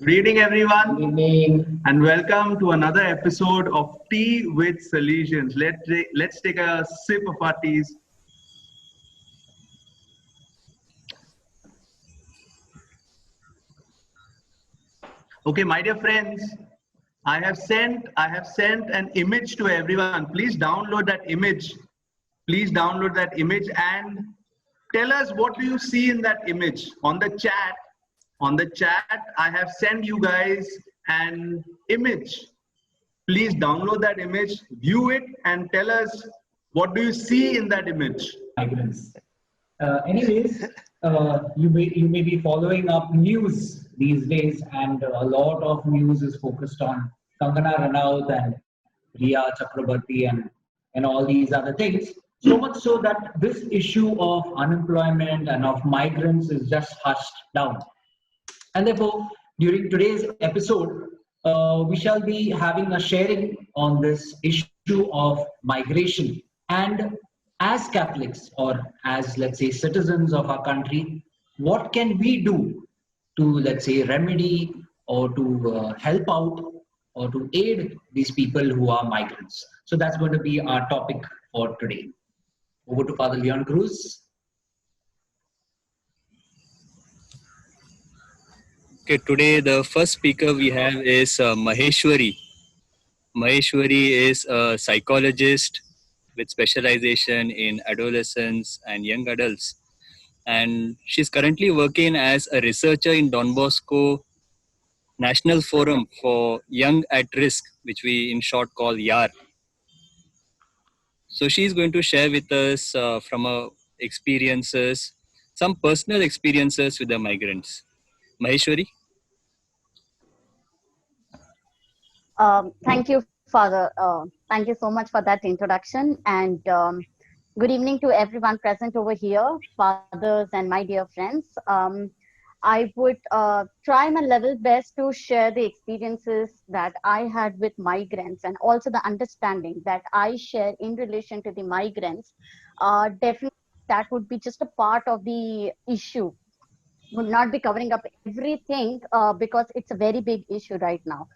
Greeting Good everyone evening. and welcome to another episode of Tea with Solutions. Let's take a sip of our teas. Okay, my dear friends, I have sent an image to everyone. Please download that image. Please download that image and tell us what do you see in that image on the chat. On the chat, I have sent you guys an image. Please download that image, view it, and tell us what do you see in that image. Migrants. You may be following up news these days, and a lot of news is focused on Kangana Ranaut and Riya Chakrabarti and all these other things. So much so that this issue of unemployment and of migrants is just hushed down. And therefore, during today's episode, we shall be having a sharing on this issue of migration. And as Catholics, or as, let's say, citizens of our country, what can we do to, let's say, remedy or to help out or to aid these people who are migrants? So that's going to be our topic for today. Over to Father Leon Cruz. Okay, today the first speaker we have is Maheshwari. Maheshwari is a psychologist with specialization in adolescents and young adults. And she's currently working as a researcher in Don Bosco National Forum for Young at Risk, which we in short call YAR. So she's going to share with us from her experiences, some personal experiences with the migrants. Maheshwari? Thank you, Father. Thank you so much for that introduction. And good evening to everyone present over here, fathers and my dear friends. I would try my level best to share the experiences that I had with migrants and also the understanding that I share in relation to the migrants. Definitely, that would be just a part of the issue, would not be covering up everything because it's a very big issue right now.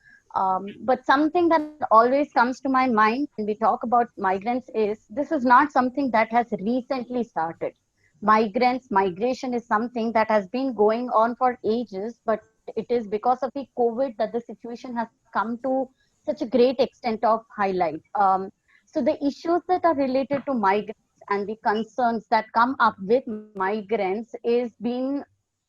But something that always comes to my mind when we talk about migrants is this is not something that has recently started. Migration is something that has been going on for ages, but it is because of the COVID that the situation has come to such a great extent of highlight. So the issues that are related to migrants and the concerns that come up with migrants is being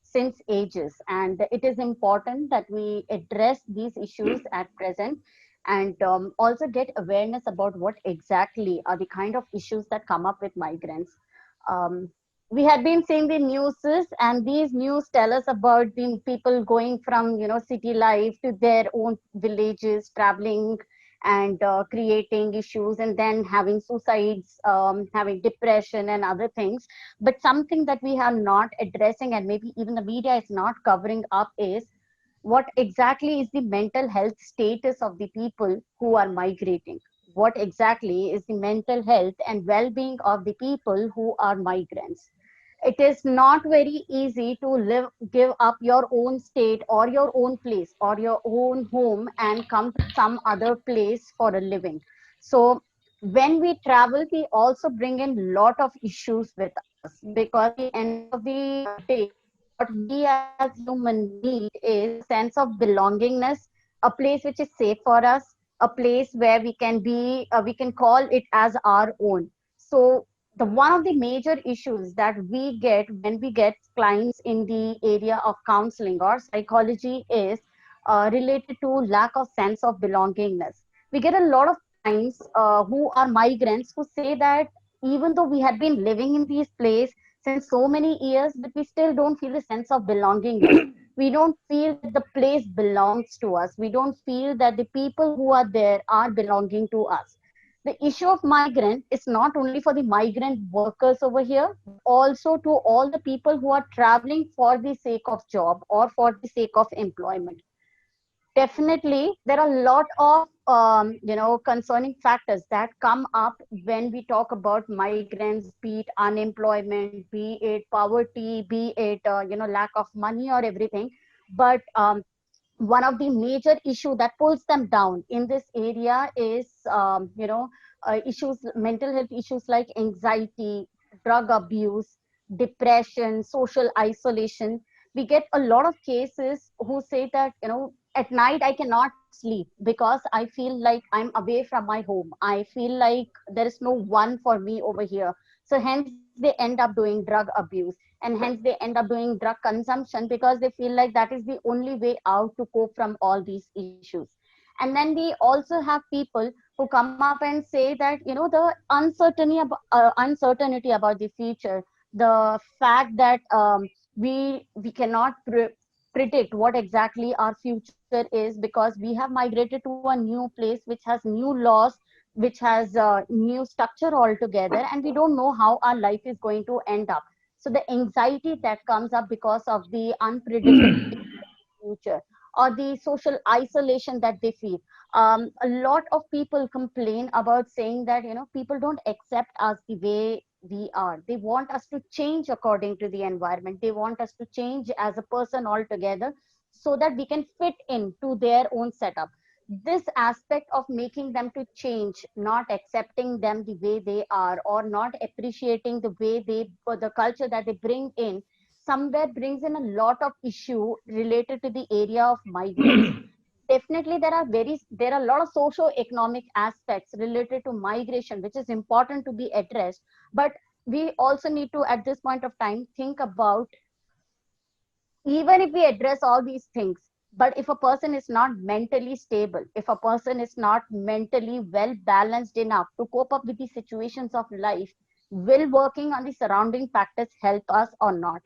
since ages, and it is important that we address these issues at present and also get awareness about what exactly are the kind of issues that come up with migrants. um, we had been seeing the newses, and these news tell us about the people going from city life to their own villages, traveling and creating issues, and then having suicides, having depression and other things. But something that we are not addressing, and maybe even the media is not covering up, is what exactly is the mental health status of the people who are migrating. What exactly is the mental health and well-being of the people who are migrants? It is not very easy to give up your own state or your own place or your own home and come to some other place for a living. So when we travel, we also bring in lot of issues with us, because at the end of the day, what we as human need is a sense of belongingness, a place which is safe for us, a place where we can be, we can call it as our own. So the one of the major issues that we get when we get clients in the area of counseling or psychology is related to lack of sense of belongingness. We get a lot of clients who are migrants who say that even though we had been living in these places since so many years, but we still don't feel a sense of belongingness. We don't feel that the place belongs to us. We don't feel that the people who are there are belonging to us. The issue of migrant is not only for the migrant workers over here, but also to all the people who are traveling for the sake of job or for the sake of employment. Definitely, there are a lot of concerning factors that come up when we talk about migrants, be it unemployment, be it poverty, be it lack of money or everything. But one of the major issue that pulls them down in this area is, issues, mental health issues like anxiety, drug abuse, depression, social isolation. We get a lot of cases who say that, at night I cannot sleep because I feel like I'm away from my home. I feel like there is no one for me over here. So hence they end up doing drug abuse, and hence they end up doing drug consumption because they feel like that is the only way out to cope from all these issues. And then we also have people who come up and say that, the uncertainty about the future, the fact that we cannot predict what exactly our future is, because we have migrated to a new place which has new laws, which has new structure altogether, and we don't know how our life is going to end up. So the anxiety that comes up because of the unpredictability future, or the social isolation that they feel. A lot of people complain about saying that, people don't accept us the way we are. They want us to change according to the environment. They want us to change as a person altogether so that we can fit into their own setup. This aspect of making them to change, not accepting them the way they are, or not appreciating the way they, or the culture that they bring in, somewhere brings in a lot of issue related to the area of migrants. Definitely there are a lot of socio-economic aspects related to migration which is important to be addressed, but we also need to, at this point of time, think about, even if we address all these things, but if a person is not mentally stable, if a person is not mentally well balanced enough to cope up with the situations of life, will working on the surrounding factors help us or not?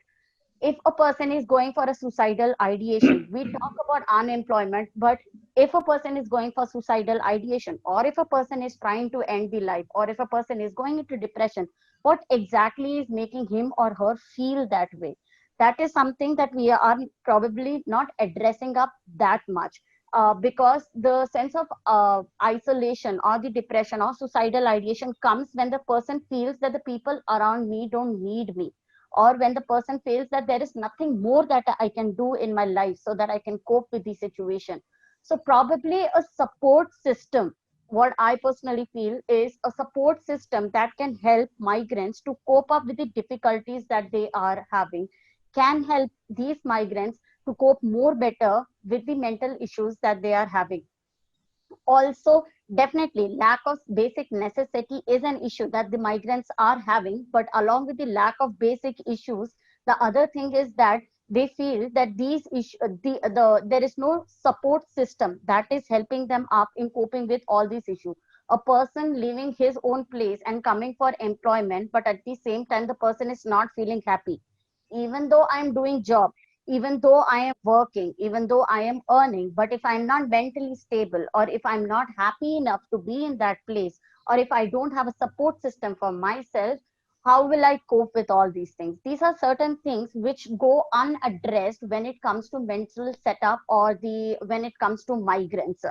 If a person is going for a suicidal ideation, we talk about unemployment, but if a person is going for suicidal ideation, or if a person is trying to end the life, or if a person is going into depression, what exactly is making him or her feel that way? That is something that we are probably not addressing up that much, because the sense of isolation or the depression or suicidal ideation comes when the person feels that the people around me don't need me, or when the person feels that there is nothing more that I can do in my life so that I can cope with the situation. So probably a support system, what I personally feel is a support system that can help migrants to cope up with the difficulties that they are having, can help these migrants to cope more better with the mental issues that they are having. Also, definitely lack of basic necessity is an issue that the migrants are having, but along with the lack of basic issues, the other thing is that they feel that these issues, there is no support system that is helping them up in coping with all these issues. A person leaving his own place and coming for employment, but at the same time the person is not feeling happy. Even though I'm doing job, even though I am working, even though I am earning, but if I'm not mentally stable, or if I'm not happy enough to be in that place, or if I don't have a support system for myself, how will I cope with all these things? These are certain things which go unaddressed when it comes to mental setup, or when it comes to migrants.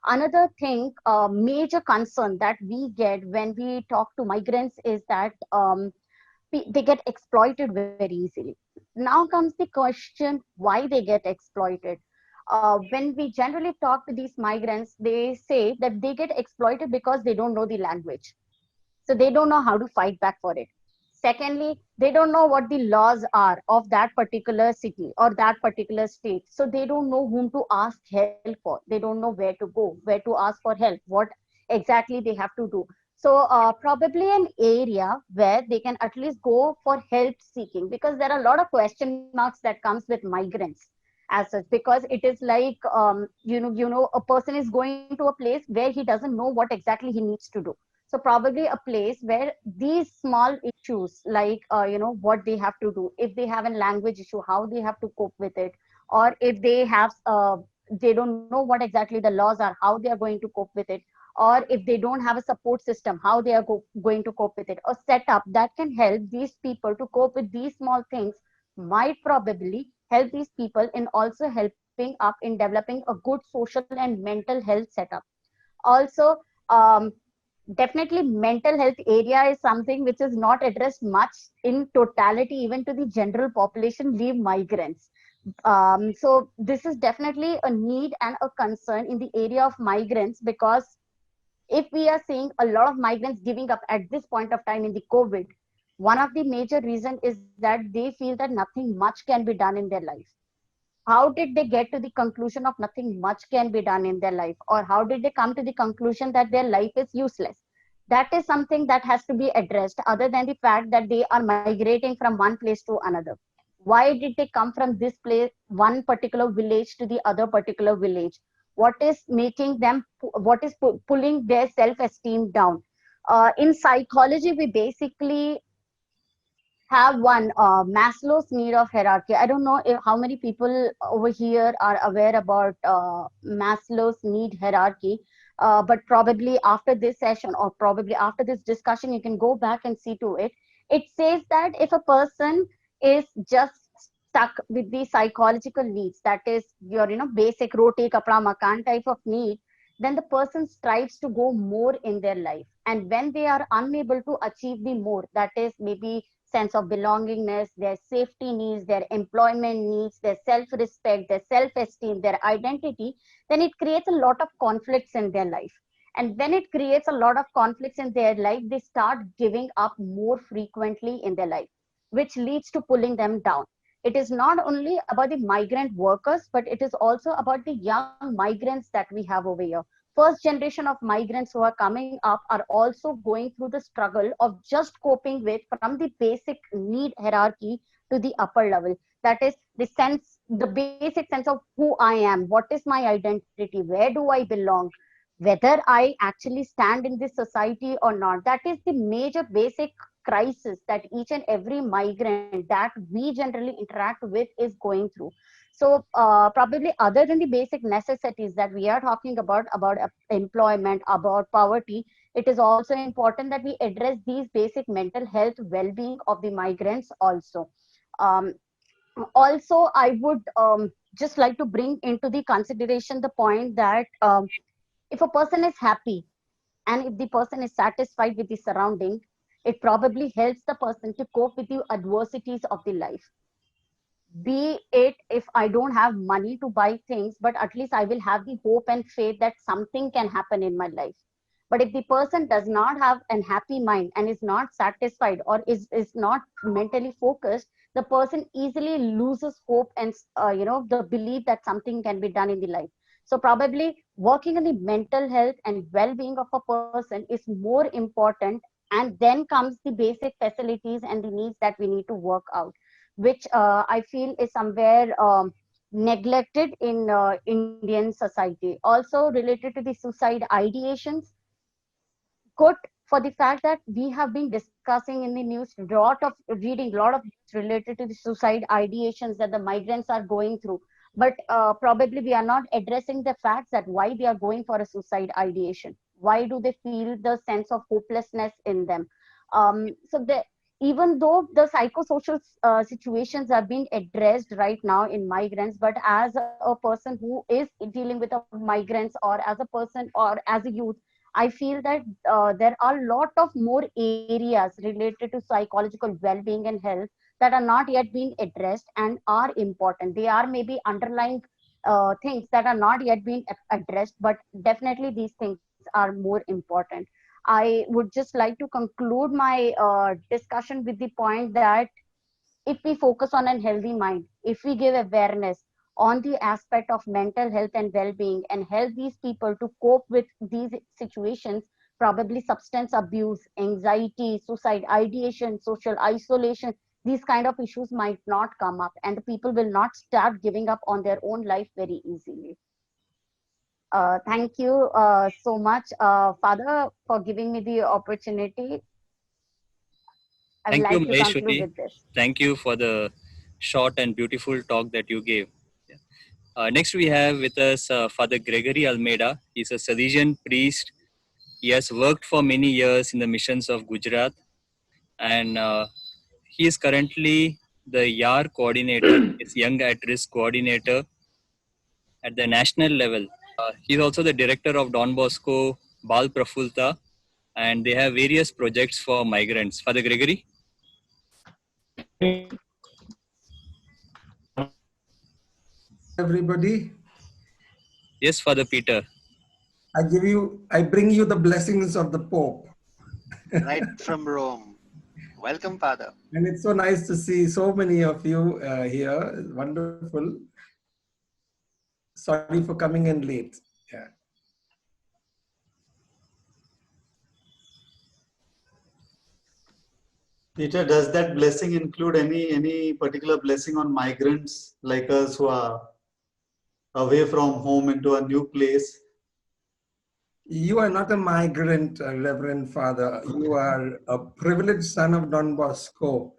Another thing, major concern that we get when we talk to migrants is that they get exploited very easily. Now comes the question why they get exploited. When we generally talk to these migrants, they say that they get exploited because they don't know the language. So they don't know how to fight back for it. Secondly, they don't know what the laws are of that particular city or that particular state. So they don't know whom to ask help for. They don't know where to go, where to ask for help, what exactly they have to do. So probably an area where they can at least go for help seeking, because there are a lot of question marks that comes with migrants as such, because it is like, a person is going to a place where he doesn't know what exactly he needs to do. So probably a place where these small issues like, what they have to do, if they have a language issue, how they have to cope with it, or if they have they don't know what exactly the laws are, how they are going to cope with it, or if they don't have a support system, how they are going to cope with it. A setup that can help these people to cope with these small things might probably help these people in also helping up in developing a good social and mental health setup. Also, um, definitely mental health area is something which is not addressed much in totality, even to the general population, leave migrants. So this is definitely a need and a concern in the area of migrants, because if we are seeing a lot of migrants giving up at this point of time in the COVID, one of the major reason is that they feel that nothing much can be done in their life. How did they get to the conclusion of nothing much can be done in their life, or how did they come to the conclusion that their life is useless? That is something that has to be addressed, other than the fact that they are migrating from one place to another. Why did they come from this place, one particular village, to the other particular village? What is making them, what is pulling their self-esteem down? In psychology, we basically have one, Maslow's need of hierarchy. I don't know if, how many people over here are aware about Maslow's need hierarchy, but probably after this session or probably after this discussion, you can go back and see to it. It says that if a person is just stuck with the psychological needs, that is your, basic roti, kapra, makan type of need, then the person strives to go more in their life. And when they are unable to achieve the more, that is maybe sense of belongingness, their safety needs, their employment needs, their self-respect, their self-esteem, their identity, then it creates a lot of conflicts in their life. And when it creates a lot of conflicts in their life, they start giving up more frequently in their life, which leads to pulling them down. It is not only about the migrant workers, but it is also about the young migrants that we have over here. First generation of migrants who are coming up are also going through the struggle of just coping with from the basic need hierarchy to the upper level. That is the basic sense of who I am, what is my identity, where do I belong, whether I actually stand in this society or not. That is the major basic crisis that each and every migrant that we generally interact with is going through. So probably other than the basic necessities that we are talking about employment, about poverty, it is also important that we address these basic mental health well-being of the migrants also. Um, Also, I would just like to bring into the consideration the point that if a person is happy and if the person is satisfied with the surrounding, it probably helps the person to cope with the adversities of the life. Be it if I don't have money to buy things, but at least I will have the hope and faith that something can happen in my life. But if the person does not have an happy mind and is not satisfied or is not mentally focused, the person easily loses hope and the belief that something can be done in the life. So probably working on the mental health and well-being of a person is more important, and then comes the basic facilities and the needs that we need to work out, which I feel is somewhere neglected in Indian society. Also related to the suicide ideations, good for the fact that we have been discussing in the news, lot of reading, lot of related to the suicide ideations that the migrants are going through. But probably we are not addressing the facts that why they are going for a suicide ideation. Why do they feel the sense of hopelessness in them? So the even though the psychosocial situations are being addressed right now in migrants, but as a person who is dealing with a migrants, or as a person or as a youth, I feel that there are a lot of more areas related to psychological well-being and health that are not yet being addressed and are important. They are maybe underlying things that are not yet being addressed, but definitely these things are more important. I would just like to conclude my discussion with the point that if we focus on a healthy mind, if we give awareness on the aspect of mental health and well-being and help these people to cope with these situations, probably substance abuse, anxiety, suicide ideation, social isolation, these kind of issues might not come up, and the people will not start giving up on their own life very easily. Thank you so much, Father, for giving me the opportunity. I would Thank you, like to conclude Maheshwari. with this. Thank you for the short and beautiful talk that you gave. Next, we have with us Father Gregory Almeida. He's a Salesian priest. He has worked for many years in the missions of Gujarat, and he is currently the YAR coordinator, is Young at Risk coordinator at the national level. He's also the director of Don Bosco Bal Prafulta, and they have various projects for migrants. Father Gregory? everybody. Yes, Father Peter. I bring you the blessings of the Pope. Right from Rome. Welcome, Father. And it's so nice to see so many of you here. Wonderful. Sorry for coming in late. Yeah. Peter, does that blessing include any particular blessing on migrants like us who are away from home into a new place? You are not a migrant, Reverend Father. You are a privileged son of Don Bosco.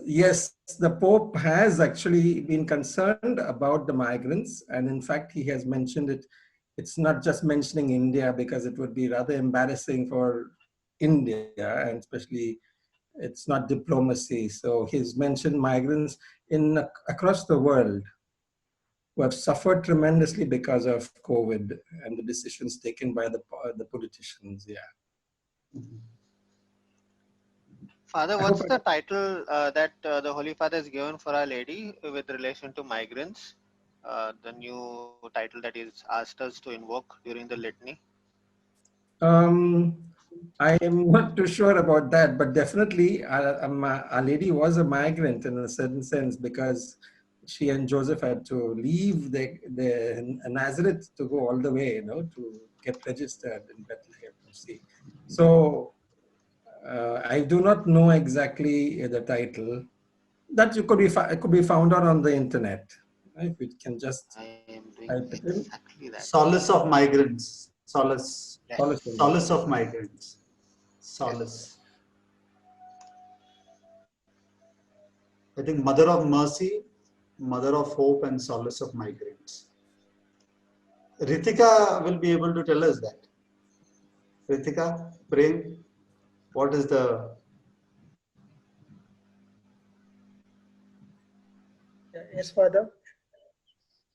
Yes, the Pope has actually been concerned about the migrants. And in fact, he has mentioned it. It's not just mentioning India because it would be rather embarrassing for India, and especially it's not diplomacy. So he's mentioned migrants across the world who have suffered tremendously because of COVID and the decisions taken by the politicians. Yeah. Father, I what's hope the title that the Holy Father has given for Our Lady with relation to migrants? The new title that he's asked us to invoke during the litany? I am not too sure about that, but definitely Our Lady was a migrant in a certain sense because she and Joseph had to leave the Nazareth to go all the way, to get registered in Bethlehem. You see, so I do not know exactly the title. That it could be found out on the internet. If we can just I am doing type it in. exactly that. Solace of migrants. Solace. Yes. Solace of migrants. Solace. I think Mother of Mercy, Mother of Hope, and Solace of Migrants. Ritika will be able to tell us that. Ritika, Prem, what is the Yes, Father.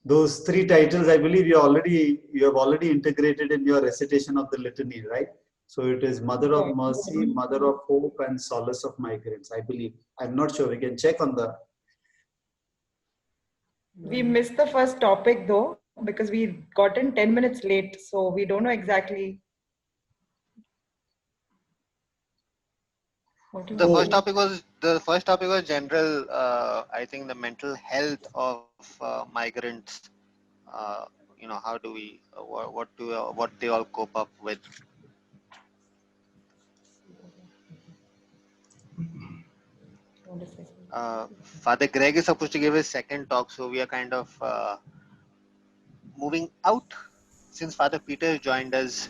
those three titles? I believe you have already integrated in your recitation of the litany, right? So it is Mother of Mercy, Mother of Hope, and Solace of Migrants. I believe. I'm not sure. We can check on the. We missed the first topic though, because we got in 10 minutes late. So we don't know exactly. The first topic was general. I think the mental health of migrants. How do we what they all cope up with? Father Greg is supposed to give his second talk, so we are kind of moving out since Father Peter joined us,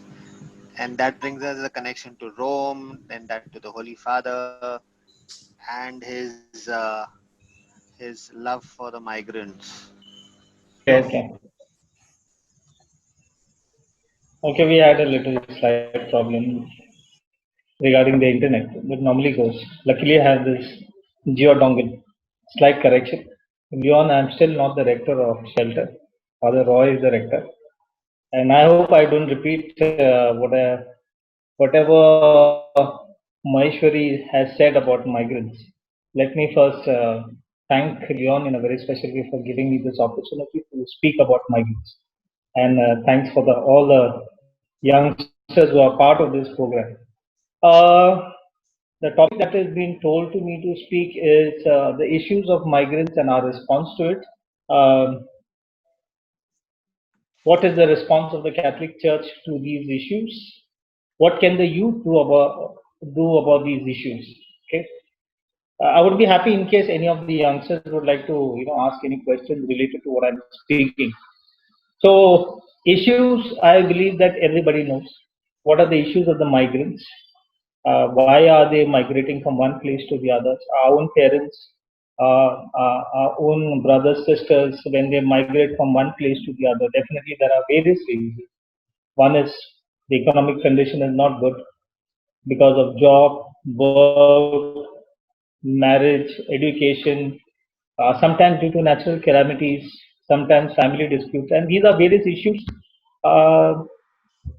and that brings us a connection to Rome, then that to the Holy Father, and his love for the migrants. Okay, we had a little slight problem regarding the internet. It normally goes. Luckily, I have this geo dongle. Slight correction. Beyond, I'm still not the rector of shelter. Father Roy is the rector, and I hope I don't repeat whatever Maheshwari has said about migrants. Let me first thank Leon in a very special way for giving me this opportunity to speak about migrants. And thanks for all the youngsters who are part of this program. The topic that has been told to me to speak is the issues of migrants and our response to it. What is the response of the Catholic Church to these issues? What can the youth do about these issues? Okay, I would be happy in case any of the youngsters would like to ask any questions related to what I'm speaking. So issues, I believe that everybody knows. What are the issues of the migrants? Why are they migrating from one place to the other? Our own parents, our own brothers, sisters, when they migrate from one place to the other, definitely there are various reasons. One is the economic condition is not good because of job, work, marriage, education, sometimes due to natural calamities, sometimes family disputes, and these are various issues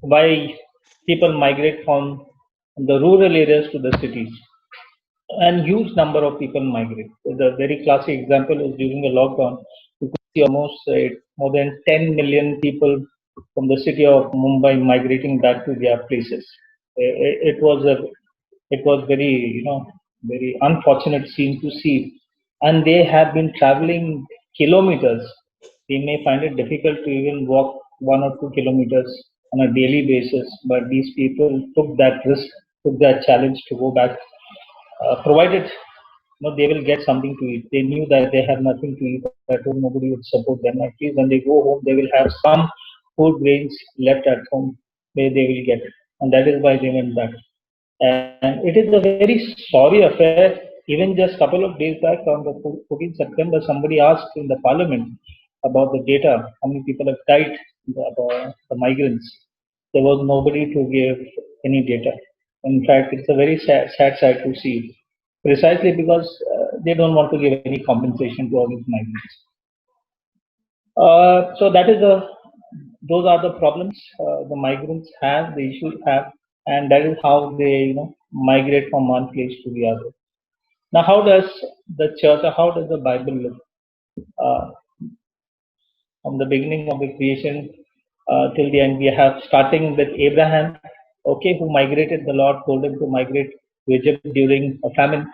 why people migrate from the rural areas to the cities. and huge number of people migrate. The very classic example is during the lockdown, you could see almost more than 10 million people from the city of Mumbai migrating back to their places. It was very, very unfortunate scene to see, and they have been traveling kilometers. They may find it difficult to even walk 1 or 2 kilometers on a daily basis, but these people took that risk, took that challenge to go back, provided they will get something to eat. They knew that they had nothing to eat at home, nobody would support them. At least when they go home, they will have some food grains left at home where they will get. And that is why they went back. And it is a very sorry affair. Even just couple of days back on the 14th September, somebody asked in the parliament about the data, how many people have died, the migrants. There was nobody to give any data. In fact, it's a very sad sight to see, precisely because they don't want to give any compensation to all these migrants. So that is those are the problems the migrants have, the issues have, and that is how they migrate from one place to the other. Now, how does the church, or how does the Bible look? From the beginning of the creation till the end, we have starting with Abraham, okay, who migrated. The Lord told him to migrate to Egypt during a famine.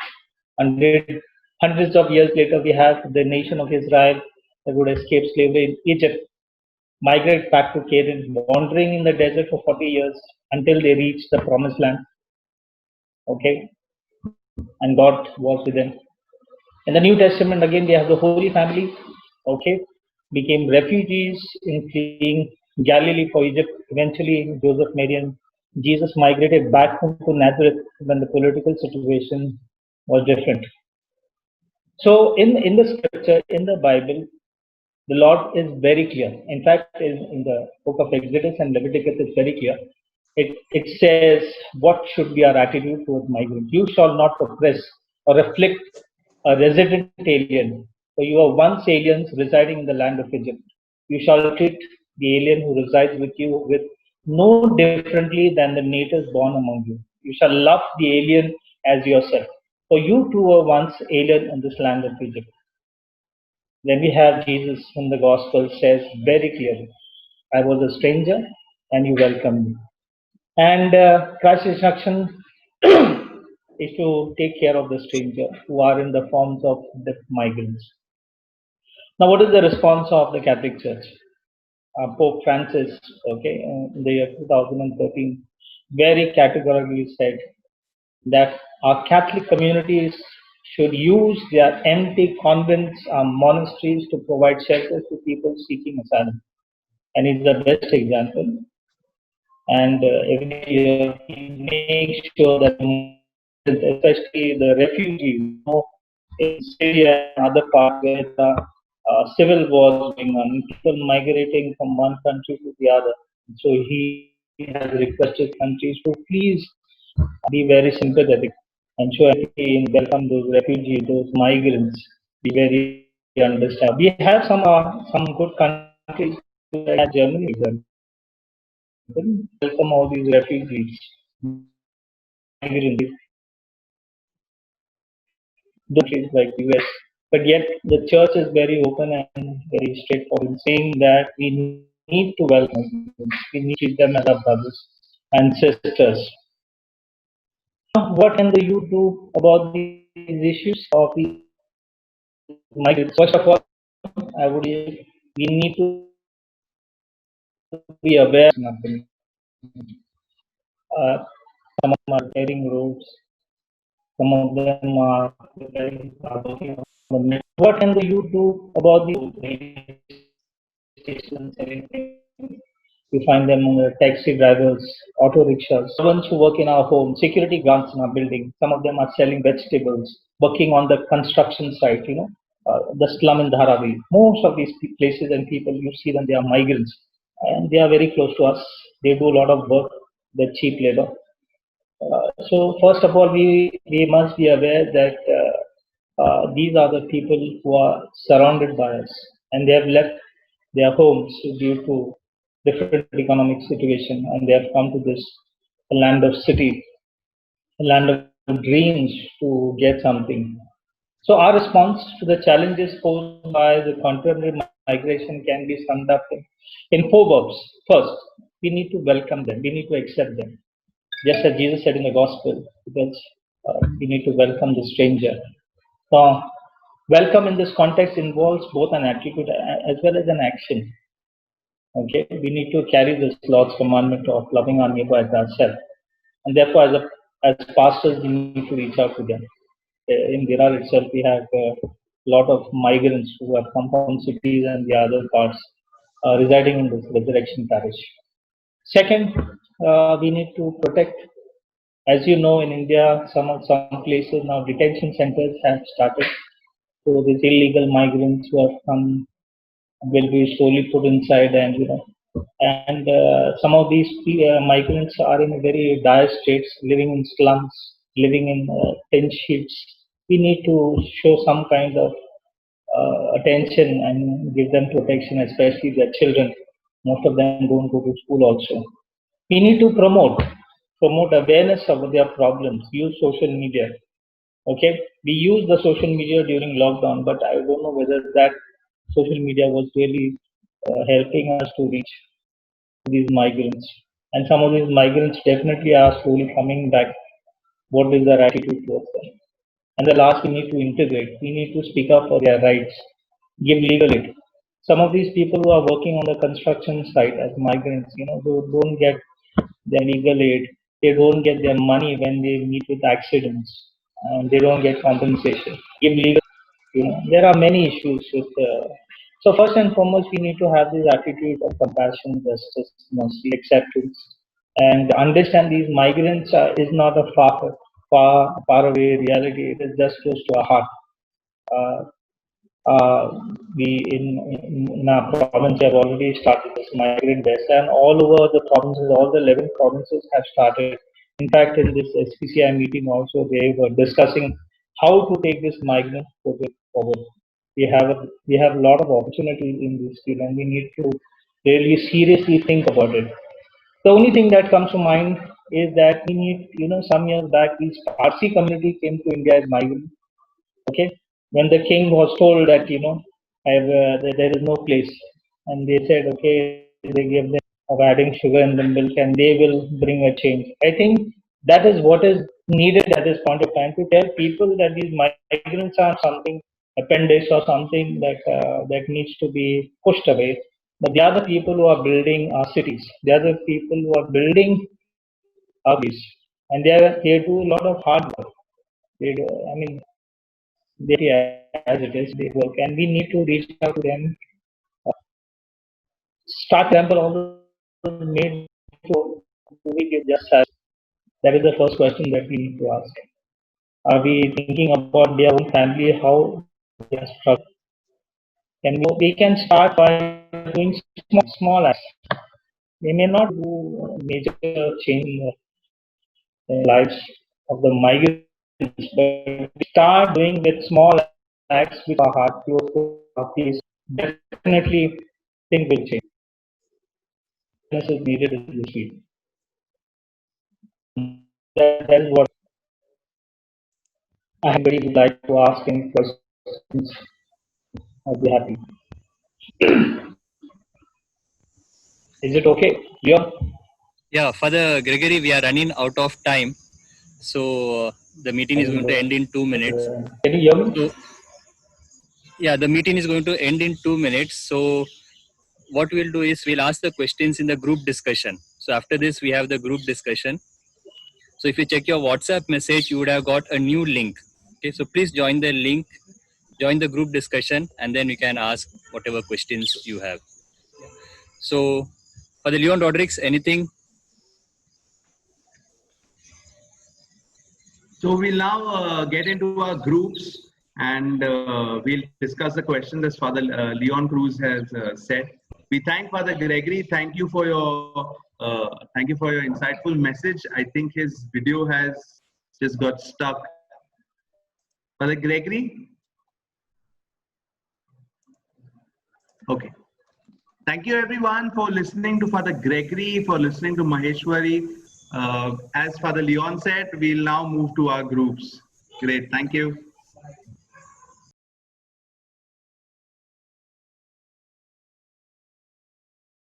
Hundreds of years later, we have the nation of Israel that would escape slavery in Egypt, migrate back to Canaan, wandering in the desert for 40 years until they reached the promised land. Okay, and God was with them. In the New Testament, again, we have the Holy Family, okay, became refugees in fleeing Galilee for Egypt. Eventually, Joseph, Mary, and Jesus migrated back home to Nazareth when the political situation was different. So, in the scripture, in the Bible, the Lord is very clear. In fact, in the book of Exodus and Leviticus, it's very clear. It says what should be our attitude towards migrants. You shall not oppress or afflict a resident alien, for you are once aliens residing in the land of Egypt. You shall treat the alien who resides with you with no differently than the natives born among you. You shall love the alien as yourself. For you too were once alien in this land of Egypt. Then we have Jesus in the gospel says very clearly, I was a stranger and you welcomed me. And Christ's instruction is to take care of the stranger who are in the forms of the migrants. Now, what is the response of the Catholic Church? Pope Francis, okay, in the year 2013, very categorically said that our Catholic communities should use their empty convents and monasteries to provide shelter to people seeking asylum. And it's the best example. And every year he makes sure that, especially the refugees, in Syria and other parts where the civil wars going on, people migrating from one country to the other. So he has requested countries to please be very sympathetic and show empathy and welcome those refugees, those migrants. Be very understanding. We have some good countries like Germany, welcome all these refugees, migrants, countries like US. But yet the church is very open and very straightforward in saying that we need to welcome them. We need to treat them as our brothers and sisters. What can the youth do about these issues of these migrants? First of all, I would say we need to be aware of nothing. Some of them are repairing roads, some of them are repairing what can the youth do about the stations? We find them on the taxi drivers, auto rickshaws, servants who work in our home, security guards in our building. Some of them are selling vegetables, working on the construction site, the slum in Dharavi. Most of these places and people, you see them, they are migrants. And they are very close to us. They do a lot of work, the cheap labor. So first of all, we must be aware that these are the people who are surrounded by us, and they have left their homes due to different economic situation, and they have come to this land of city, land of dreams to get something. So our response to the challenges posed by the contemporary migration can be summed up in four verbs. First, we need to welcome them. We need to accept them. Just as Jesus said in the gospel, because we need to welcome the stranger. So welcome in this context involves both an attitude as well as an action. Okay, we need to carry this Lord's commandment of loving our neighbor as ourselves, and therefore, as pastors, we need to reach out to them. In Virar itself, we have a lot of migrants who have come from cities and the other parts residing in this resurrection parish. Second, we need to protect. As you know, in India, some places now detention centers have started. So these illegal migrants who have come will be slowly put inside, and and some of these migrants are in a very dire states, living in slums, living in tent sheets. We need to show some kind of attention and give them protection, especially their children. Most of them don't go to school also. We need to promote awareness of their problems. Use social media. Okay, we used the social media during lockdown, but I don't know whether that social media was really helping us to reach these migrants. And some of these migrants definitely are slowly coming back. What is their attitude towards them? And the last, we need to integrate. We need to speak up for their rights, give legal aid. Some of these people who are working on the construction site as migrants, who don't get their legal aid, they don't get their money when they meet with accidents, and they don't get compensation. Give legal, there are many issues with. So first and foremost, we need to have this attitude of compassion, justice, mercy, acceptance, and understand these migrants is not a far away reality. It is just close to our heart. We in our province have already started this migrant desk, and all over the provinces, all the 11 provinces have started. In fact, in this SPCI meeting also, they were discussing how to take this migrant project forward. We have a lot of opportunities in this field, and we need to really seriously think about it. The only thing that comes to mind is that we need, some years back, this Parsi community came to India as migrants. Okay, when the king was told that there is no place, and they said, okay, they gave them of adding sugar in the milk, and they will bring a change. I think that is what is needed at this point of time, to tell people that these migrants are something appendix or something that needs to be pushed away. But they are the people who are building our cities. They are the people who are building our cities, and they do a lot of hard work. They do, I mean, as it is, they work, and we need to reach out to them. Start example also made, so do we give just as? That is the first question that we need to ask. Are we thinking about their own family, how they are struggling? And we can start by doing small acts. We may not do major change in the lives of the migrants, but start doing with small acts with our heart, pure heart, please. Definitely things will change. This is needed in this field. That is what I really would like to ask any questions. I'll be happy. Is it okay? Yeah, Father Gregory, we are running out of time. So the meeting is going to end in 2 minutes. Can you hear me? So, yeah, the meeting is going to end in 2 minutes. So what we'll do is we'll ask the questions in the group discussion. So after this, we have the group discussion. So if you check your WhatsApp message, you would have got a new link. Okay, so please join the link, join the group discussion, and then you can ask whatever questions you have. So for the Leon Rodriguez, anything? So we'll now get into our groups, and we'll discuss the questions as Father Leon Cruz has said. We thank Father Gregory. Thank you for your insightful message. I think his video has just got stuck. Father Gregory? Okay. Thank you everyone for listening to Father Gregory, for listening to Maheshwari. As Father Leon said, we'll now move to our groups. Great, thank you.